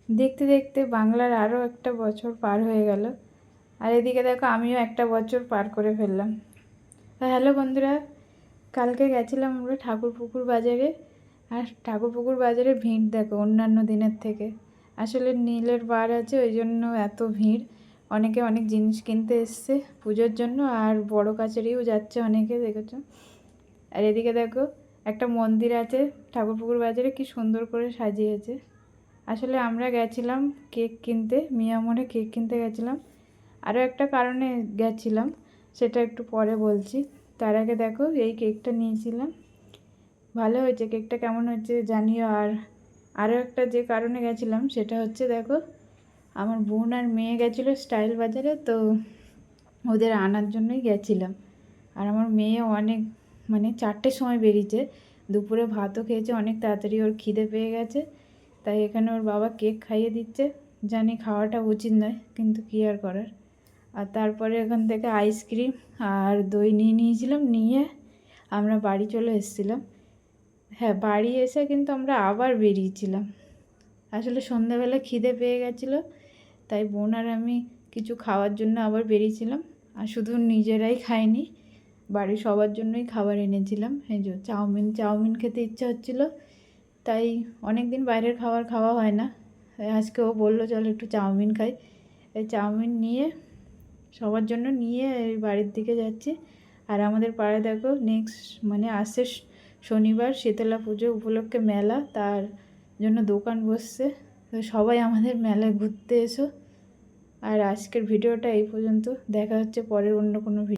দেখতে দেখতে বাংলার আরও একটা বছর পার হয়ে গেল। আর এদিকে দেখো আমিও একটা বছর পার করে ফেললাম। হ্যালো বন্ধুরা, কালকে গেছিলাম আমরা ঠাকুরপুকুর বাজারে। আর ঠাকুরপুকুর বাজারে ভিড় দেখো অন্যান্য দিনের থেকে। আসলে নীলের বার আছে, ওই জন্য এত ভিড়। অনেকে অনেক জিনিস কিনতে এসছে পুজোর জন্য, আর বড় কাছারিও যাচ্ছে অনেকে, দেখেছো। আর এদিকে দেখো একটা মন্দির আছে ঠাকুরপুকুর বাজারে, কি সুন্দর করে সাজিয়েছে। আসলে আমরা গেছিলাম কেক কিনতে, মিয়ামরে কেক কিনতে গেছিলাম। আরও একটা কারণে গেছিলাম, সেটা একটু পরে বলছি। তার আগে দেখো এই কেকটা নিয়েছিলাম, ভালো হয়েছে। কেকটা কেমন হয়েছে জানিও। আর আরও একটা যে কারণে গেছিলাম সেটা হচ্ছে দেখো, আমার বোন আর মেয়ে গেছিলো স্টাইল বাজারে, তো ওদের আনার জন্যই গেছিলাম। আর আমার মেয়ে অনেক 4টের সময় বেরিয়েছে, দুপুরে ভাতও খেয়েছে অনেক তাড়াতাড়ি, ওর খিদে পেয়ে গেছে। তাই এখানে ওর বাবা কেক খাইয়ে দিচ্ছে। জানি খাওয়াটা উচিত নয়, কিন্তু কী আর করার। আর তারপরে এখান থেকে আইসক্রিম আর দই নিয়েছিলাম, নিয়ে আমরা বাড়ি চলে এসেছিলাম। হ্যাঁ, বাড়ি এসে কিন্তু আমরা আবার বেরিয়েছিলাম। আসলে সন্ধ্যাবেলা খিদে পেয়ে গেছিলো, তাই বোন আর আমি কিছু খাওয়ার জন্য আবার বেরিয়েছিলাম। আর শুধু নিজেরাই খাইনি, বাড়ির সবার জন্যই খাবার এনেছিলাম। এই যে চাউমিন খেতে ইচ্ছা হচ্ছিলো, তাই অনেক দিন বাইরের খাবার খাওয়া হয় না। আজকে ও বললো চলো একটু চাউমিন খাই। এই চাউমিন নিয়ে সবার জন্য নিয়ে বাড়ির দিকে যাচ্ছি। আর আমাদের পাড়ায় দেখো নেক্সট আসছে শনিবার শীতলা পুজো উপলক্ষে মেলা, তার জন্য দোকান বসছে। তো সবাই আমাদের মেলায় ঘুরতে এসো। আর আজকের ভিডিওটা এই পর্যন্ত, দেখা হচ্ছে পরের অন্য কোনো ভিডিও।